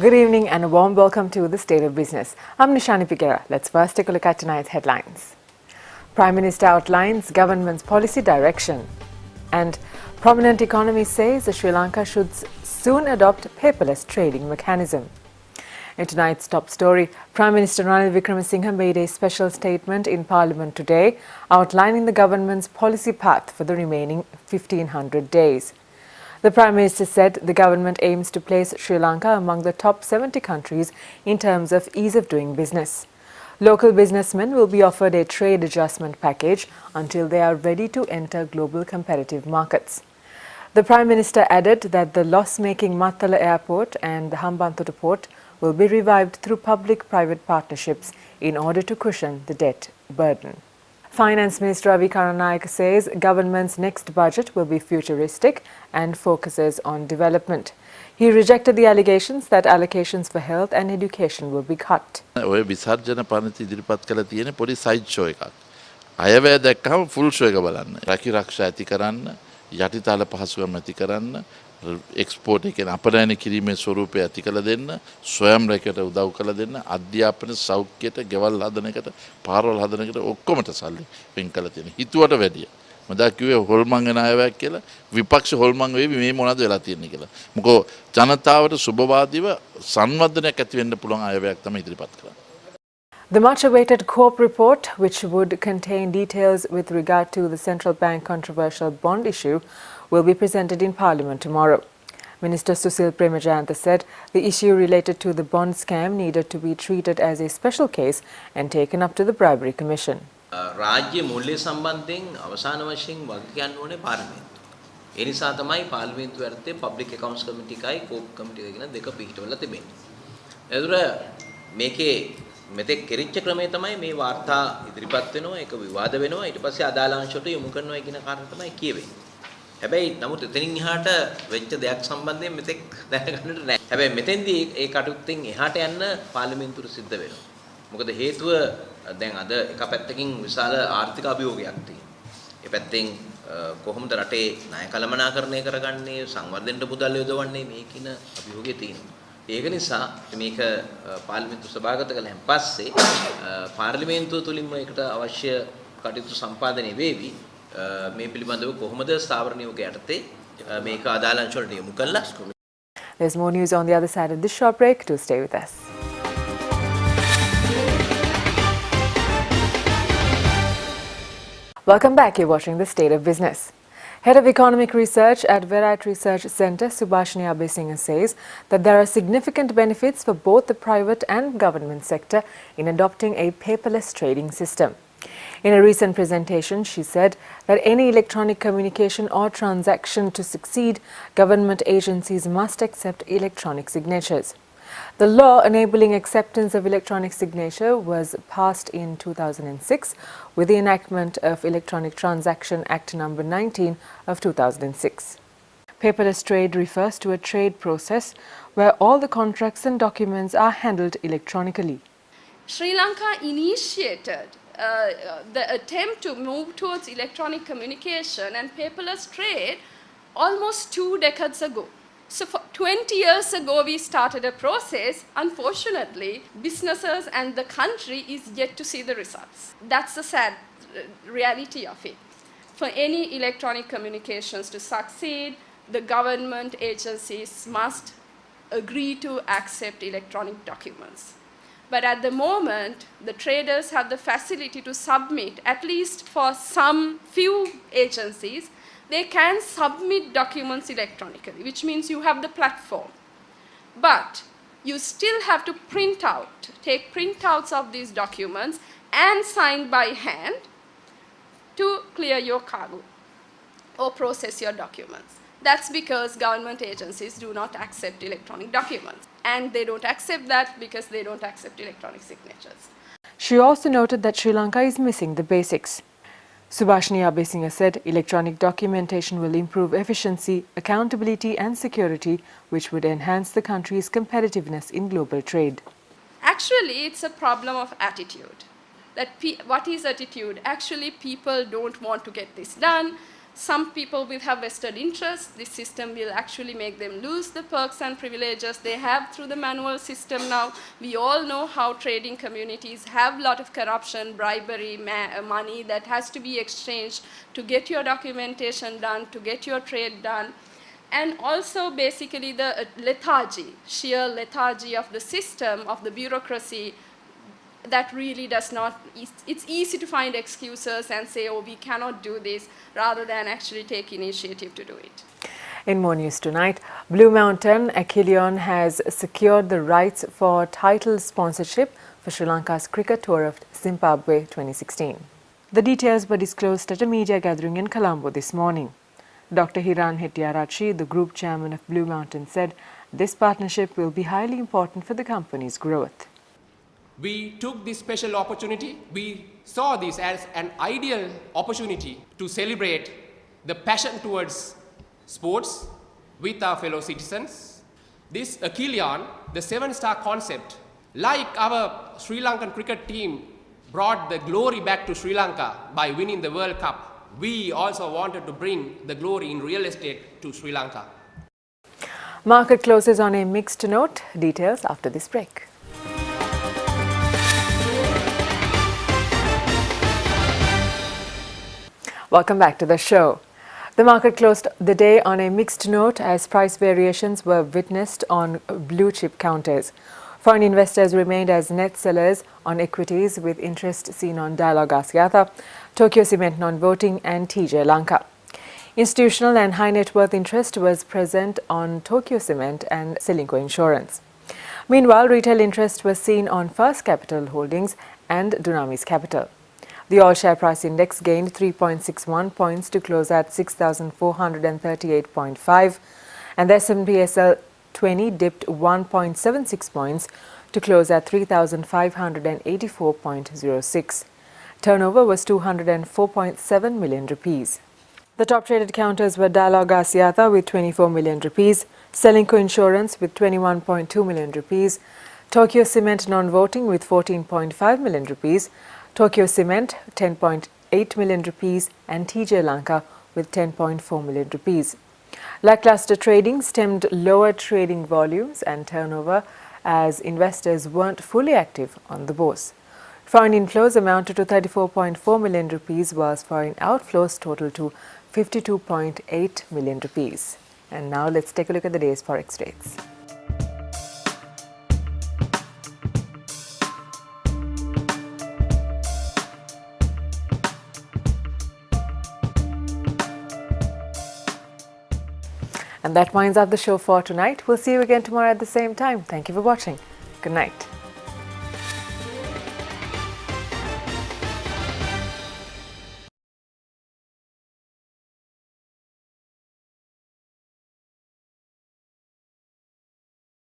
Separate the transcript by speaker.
Speaker 1: Good evening and a warm welcome to the State of Business. I'm Nishani Pigera. Let's first take a look at tonight's headlines. Prime Minister outlines government's policy direction. And prominent economist says Sri Lanka should soon adopt paperless trading mechanism. In tonight's top story, Prime Minister Ranil Wickremesinghe made a special statement in Parliament today outlining the government's policy path for the remaining 1500 days. The Prime Minister said the government aims to place Sri Lanka among the top 70 countries in terms of ease of doing business. Local businessmen will be offered a trade adjustment package until they are ready to enter global competitive markets. The Prime Minister added that the loss-making Mattala Airport and the Hambantota Port will be revived through public-private partnerships in order to cushion the debt burden. Finance Minister Ravi Karanayake says government's next budget will be futuristic and focuses on development. He rejected the allegations that allocations for health and education will be cut.
Speaker 2: ඔය විසර්ජන පනත ඉදිරිපත් කළ තියෙන පොඩි side show එකක්. අයවැය දැක්කම full show එක බලන්න. රැකිරක්ෂා ඇති කරන්න, යටිතල පහසුකම් ඇති කරන්න, එක්ස්පෝර්ට් එකේ අපනයන කිරීමේ ස්වරූපය ඇති කළ දෙන්න, ස්වයං රැකියට උදව් කළ දෙන්න, අධ්‍යාපන සෞඛ්‍යයට, ගෙවල් හදන එකට, පාරවල් හදන එකට ඔක්කොමට සල්ලි වෙන් කළ තියෙන. හිතුවට වැඩිය. මදා කිව්වේ හොල්මන් වෙන අයවැයක් කියලා විපක්ෂ හොල්මන් වෙවි මේ මොනවද වෙලා තියෙන්නේ කියලා. මොකෝ ජනතාවට සුබවාදීව සංවර්ධනයක් ඇති වෙන්න පුළුවන් අයවැයක් තමයි ඉදිරිපත් කරන්නේ.
Speaker 1: The much-awaited CORP report, which would contain details with regard to the central bank controversial bond issue, will be presented in Parliament tomorrow. Minister Susil Premajayantha said the issue related to the bond scam needed to be treated as a special case and taken up to the Bribery Commission.
Speaker 3: රාජ්‍ය මූල්‍ය සම්බන්ධයෙන් අවසාන වශයෙන් වග කියන්න ඕනේ පාර්ලිමේන්තුව. ඒ නිසා තමයි පාර්ලිමේන්තුව යටතේ පබ්ලික් එකවුන්ට්ස් කමිටි එකයි කෝප් කමිටි එක කියන දෙක පිහිටවලා තිබෙන්නේ. ඒතර මේකේ මෙතෙක් කෙරිච්ච ක්‍රමය තමයි මේ වාර්තා ඉදිරිපත් වෙනවා ඒක විවාද වෙනවා ඊට පස්සේ අදාළ අංශවලට යොමු කරනවා කියන කාරණා තමයි කියවෙන්නේ. හැබැයි නමුත් එතනින් එහාට වෙච්ච දෙයක් සම්බන්ධයෙන් මෙතෙක් දැනගන්නට නැහැ. හැබැයි මෙතෙන්දී ඒ කටයුත්තෙන් එහාට යන්න පාර්ලිමේන්තුවට සිද්ධ වෙනවා. මොකද හේතුව දැන් අද එක පැත්තකින් විශාල ආර්ථික අභියෝගයක් තියෙනවා. ඒ පැත්තෙන් කොහොමද රටේ ණය කළමනාකරණය කරගන්නේ සංවර්ධනයට මුදල් යොදවන්නේ මේ කියන අභියෝගය තියෙනවා. ඒක නිසා මේක පාර්ලිමේන්තු සභාගත කළාන් පස්සේ පාර්ලිමේන්තුව තුලින්ම ඒකට අවශ්‍ය කටයුතු සම්පාදනය වේවි. මේ පිළිබඳව කොහොමද ස්ථාවර නියෝග යටතේ මේක අදාළ අංශ වලට යොමු කළා.
Speaker 1: There's more news on the other side of this short break. Do stay with us. Welcome back. You're watching The State of Business. Head of Economic Research at Variety Research Centre, Subhashini Abesinghe says that there are significant benefits for both the private and government sector in adopting a paperless trading system. In a recent presentation, she said that any electronic communication or transaction to succeed, government agencies must accept electronic signatures. The law enabling acceptance of electronic signature was passed in 2006 with the enactment of Electronic Transaction Act No. 19 of 2006. Paperless trade refers to a trade process where all the contracts and documents are handled electronically.
Speaker 4: Sri Lanka initiated the attempt to move towards electronic communication and paperless trade almost 2 decades ago. So 20 years ago we started a process. Unfortunately, businesses and the country is yet to see the results. That's the sad reality of it. For any electronic communications to succeed, the government agencies must agree to accept electronic documents. But at the moment, the traders have the facility to submit, at least for some few agencies, they can submit documents electronically, which means you have the platform. But you still have to take printouts of these documents and sign by hand to clear your cargo or process your documents. That's because government agencies do not accept electronic documents. And they don't accept that because they don't accept electronic signatures.
Speaker 1: She also noted that Sri Lanka is missing the basics. Subhashini Abesinghe said electronic documentation will improve efficiency, accountability and security, which would enhance the country's competitiveness in global trade.
Speaker 4: Actually, it's a problem of attitude. What is attitude? Actually, people don't want to get this done. Some people will have vested interests. This system will actually make them lose the perks and privileges they have through the manual system now. We all know how trading communities have a lot of corruption, bribery, money that has to be exchanged to get your documentation done, to get your trade done. And also basically the lethargy, sheer lethargy of the system, of the bureaucracy, that really does not, it's easy to find excuses and say, oh, we cannot do this, rather than actually take initiative to do it.
Speaker 1: In more news tonight, Blue Mountain Achilleon has secured the rights for title sponsorship for Sri Lanka's cricket tour of Zimbabwe 2016. The details were disclosed at a media gathering in Colombo this morning. Dr. Hiran Hettiarachchi, the group chairman of Blue Mountain, said this partnership will be highly important for the company's growth.
Speaker 5: We took this special opportunity. We saw this as an ideal opportunity to celebrate the passion towards sports with our fellow citizens. This Achilleon, the 7-star concept, like our Sri Lankan cricket team brought the glory back to Sri Lanka by winning the World Cup, we also wanted to bring the glory in real estate to Sri Lanka.
Speaker 1: Market closes on a mixed note. Details after this break. Welcome back to the show. The market closed the day on a mixed note as price variations were witnessed on blue chip counters. Foreign investors remained as net sellers on equities with interest seen on Dialog Axiata, Tokyo Cement non-voting and TJ Lanka. Institutional and high net worth interest was present on Tokyo Cement and Selinco Insurance. Meanwhile, retail interest was seen on First Capital Holdings and Dunamis Capital. The all-share price index gained 3.61 points to close at 6,438.5, and the S&P/SL 20 dipped 1.76 points to close at 3,584.06. Turnover was 204.7 million rupees. The top traded counters were Dialog Axiata with 24 million rupees, Selinco Insurance with 21.2 million rupees, Tokyo Cement non-voting with 14.5 million rupees, Tokyo Cement 10.8 million rupees and TJ Lanka with 10.4 million rupees. Lackluster trading stemmed lower trading volumes and turnover as investors weren't fully active on the bourse. Foreign inflows amounted to 34.4 million rupees whilst foreign outflows totaled to 52.8 million rupees. And now let's take a look at the day's forex rates. And that winds up the show for tonight. We'll see you again tomorrow at the same time. Thank you for watching. Good night.